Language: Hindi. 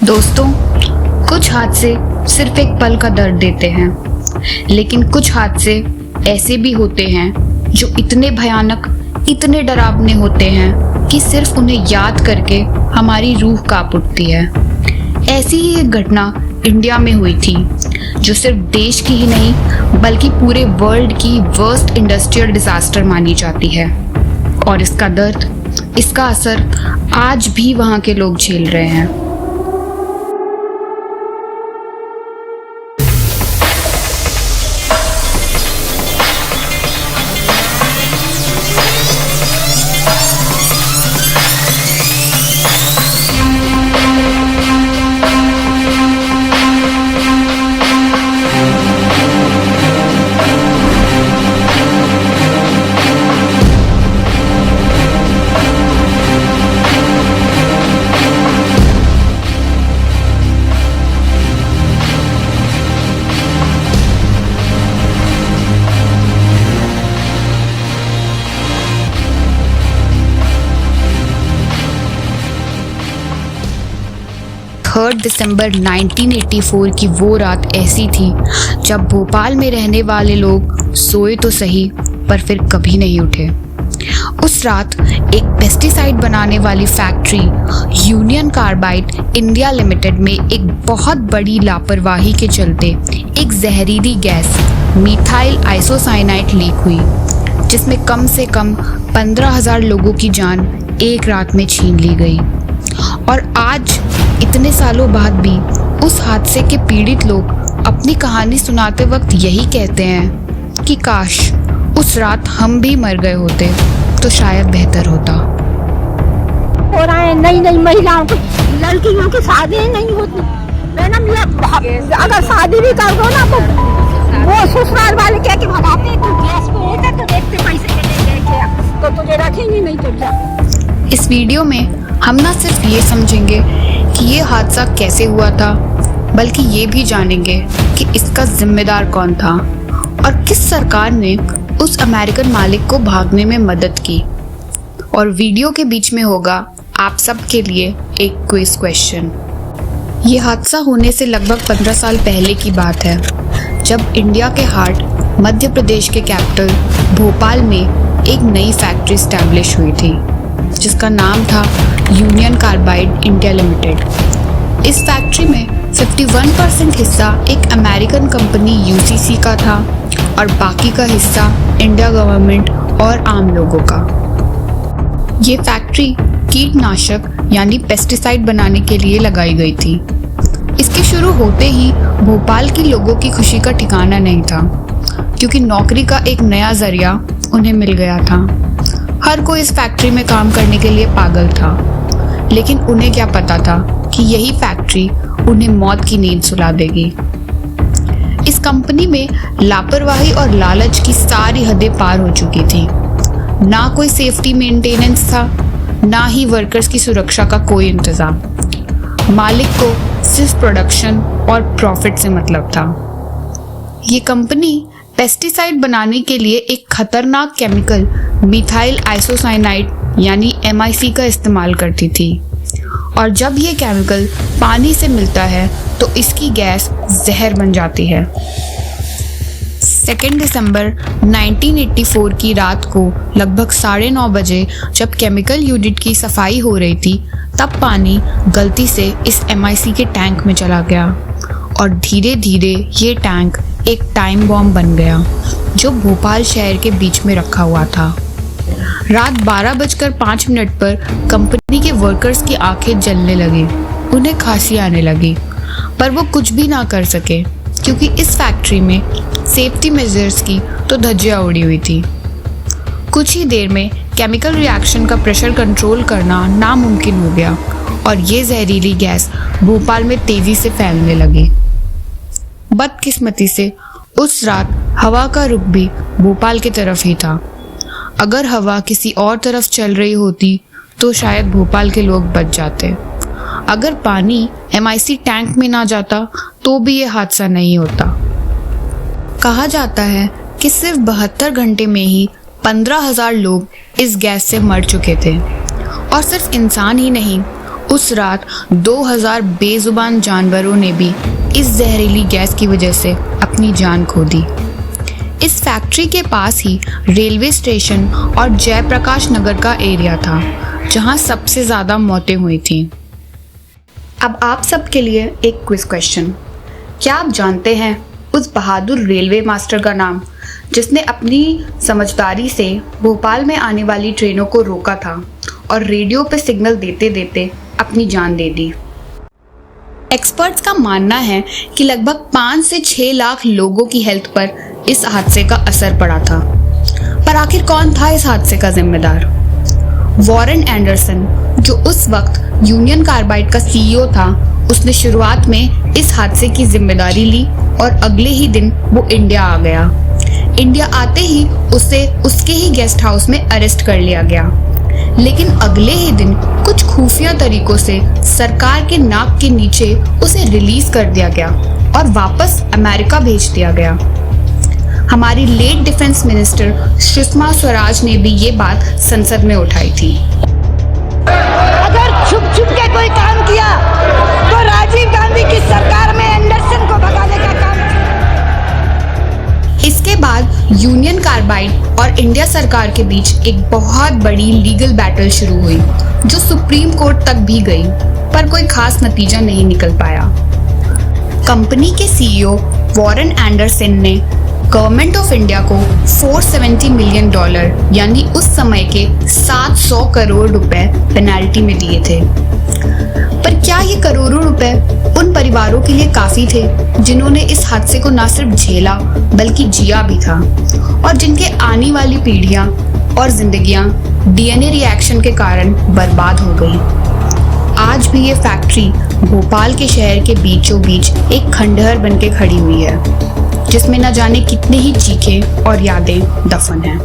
दोस्तों, कुछ हादसे सिर्फ एक पल का दर्द देते हैं, लेकिन कुछ हादसे ऐसे भी होते हैं जो इतने भयानक, इतने डरावने होते हैं कि सिर्फ उन्हें याद करके हमारी रूह कांप उठती है। ऐसी ही एक घटना इंडिया में हुई थी, जो सिर्फ देश की ही नहीं बल्कि पूरे वर्ल्ड की वर्स्ट इंडस्ट्रियल डिजास्टर मानी जाती है। और इसका दर्द, इसका असर आज भी वहाँ के लोग झेल रहे हैं। दिसंबर 1984 की वो रात ऐसी थी जब भोपाल में रहने वाले लोग सोए तो सही पर फिर कभी नहीं उठे। उस रात एक पेस्टिसाइड बनाने वाली factory union carbide India limited में एक बहुत बड़ी लापरवाही के चलते एक जहरीली गैस मिथाइल आइसोसाइनाइड लीक हुई, जिसमें कम से कम 15,000 लोगों की जान एक रात में छीन ली गई। और आज इतने सालों बाद भी उस हादसे के पीड़ित लोग अपनी कहानी सुनाते वक्त यही कहते हैं कि काश उस रात हम भी मर गए होते तो शायद बेहतर होता। हो रहा है नई नई महिलाओं की, लड़कियों की शादी नहीं होती। मैडम, अगर शादी भी कर दो ना तो वो ससुराल वाले कह के भगाते, तो गैस पे होता तो देखते पैसे के तो तुझे रखेंगे नहीं तो क्या। इस वीडियो में हम ना सिर्फ ये समझेंगे कि ये हादसा कैसे हुआ था, बल्कि ये भी जानेंगे कि इसका जिम्मेदार कौन था और किस सरकार ने उस अमेरिकन मालिक को भागने में मदद की। और वीडियो के बीच में होगा आप सब के लिए एक क्विज क्वेश्चन। ये हादसा होने से लगभग 15 साल पहले की बात है, जब इंडिया के हार्ट मध्य प्रदेश के कैपिटल भोपाल में एक नई फैक्ट्री स्टैब्लिश हुई थी, जिसका नाम था यूनियन कार्बाइड इंडिया लिमिटेड। इस फैक्ट्री में 51% हिस्सा एक अमेरिकन कंपनी यूसीसी का था और बाकी का हिस्सा इंडिया गवर्नमेंट और आम लोगों का। ये फैक्ट्री कीटनाशक यानी पेस्टिसाइड बनाने के लिए लगाई गई थी। इसके शुरू होते ही भोपाल के लोगों की खुशी का ठिकाना नहीं था, क्योंकि नौकरी का एक नया जरिया उन्हें मिल गया था। हर कोई इस फैक्ट्री में काम करने के लिए पागल था, लेकिन उन्हें क्या पता था कि यही फैक्ट्री उन्हें मौत की नींद सुला देगी। इस कंपनी में लापरवाही और लालच की सारी हदें पार हो चुकी थी। ना कोई सेफ्टी मेंटेनेंस था, ना ही वर्कर्स की सुरक्षा का कोई इंतजाम। मालिक को सिर्फ प्रोडक्शन और प्रॉफिट से मतलब था। ये कंपनी पेस्टिसाइड बनाने के लिए एक खतरनाक केमिकल मिथाइल आइसोसाइनाइड यानी MIC का इस्तेमाल करती थी, और जब ये केमिकल पानी से मिलता है तो इसकी गैस जहर बन जाती है। 2 दिसंबर 1984 की रात को लगभग 9:30 बजे जब केमिकल यूनिट की सफाई हो रही थी, तब पानी गलती से इस MIC के टैंक में चला गया और धीरे धीरे ये टैंक एक टाइम बॉम्ब बन गया, जो भोपाल शहर के बीच में रखा हुआ था। रात 12:05 पर कंपनी के वर्कर्स की आंखें जलने लगी, उन्हें खांसी आने लगी, पर वो कुछ भी ना कर सके, क्योंकि इस फैक्ट्री में सेफ्टी मेजर्स की तो धज्जियां उड़ी हुई थी। कुछ ही देर में केमिकल रिएक्शन का प्रेशर कंट्रोल करना नामुमकिन हो गया और ये जहरीली गैस भोपाल में तेजी से फैलने लगी। बदकिस्मती से उस रात हवा का रुख भी भोपाल की तरफ ही था। अगर हवा किसी और तरफ चल रही होती तो शायद भोपाल के लोग बच जाते। अगर पानी MIC टैंक में ना जाता तो भी ये हादसा नहीं होता। कहा जाता है कि सिर्फ 72 घंटे में ही 15,000 लोग इस गैस से मर चुके थे। और सिर्फ इंसान ही नहीं, उस रात 2000 बेजुबान जानवरों ने भी इस जहरीली गैस की वजह से अपनी जान खो दी। इस फैक्ट्री के पास ही रेलवे स्टेशन और जयप्रकाश नगर का एरिया था, जहां सबसे ज़्यादा मौतें हुई थीं। अब आप सबके लिए एक क्विज क्वेश्चन। क्या आप जानते हैं उस बहादुर रेलवे मास्टर का नाम जिसने अपनी समझदारी से भोपाल में आने वाली ट्रेनों को रोका था और रेडियो पे सिग्नल देते देते अपनी जान दे दी? एक्सपर्ट्स का मानना है कि लगभग 5 से 6 लाख लोगों की हेल्थ पर इस हादसे का असर पड़ा था। पर आखिर कौन था इस हादसे का जिम्मेदार? वॉरेन एंडरसन, जो उस वक्त यूनियन कार्बाइड का सीईओ था, उसने शुरुआत में इस हादसे की जिम्मेदारी ली और अगले ही दिन वो इंडिया आ गया। इंडिया आते ही उसे उसके ही गेस्ट हाउस में अरेस्ट कर लिया गया, लेकिन अगले ही दिन कुछ खुफिया तरीकों से सरकार के नाक के नीचे उसे रिलीज कर दिया गया और वापस अमेरिका भेज दिया गया। हमारी late defence minister Sushma Swaraj ने भी ये बात संसद में उठाई थी। अगर छुप छुप के कोई काम किया तो राजीव गांधी की सरकार में एंडरसन को भगाने का काम। इसके बाद यूनियन कार्बाइड और इंडिया सरकार के बीच एक बहुत बड़ी लीगल बैटल शुरू हुई, जो सुप्रीम कोर्ट तक भी गई, पर कोई खास नतीजा नहीं निकल पाया। कंपनी के सीईओ वॉरेन एंडरसन ने गवर्नमेंट ऑफ इंडिया को $470 मिलियन यानी उस समय के 700 करोड़ रुपए पेनल्टी में दिए थे। पर क्या ये करोड़ों रुपए उन परिवारों के लिए काफी थे जिन्होंने इस हादसे को न सिर्फ झेला बल्कि जिया भी था, और जिनके आने वाली पीढ़ियां और जिंदगियां डीएनए रिएक्शन के कारण बर्बाद हो गई? आज भी ये फैक्ट्री भोपाल के शहर के बीचों बीच एक खंडहर बनके खड़ी हुई है, जिसमें न जाने कितने ही चीखें और यादें दफन हैं।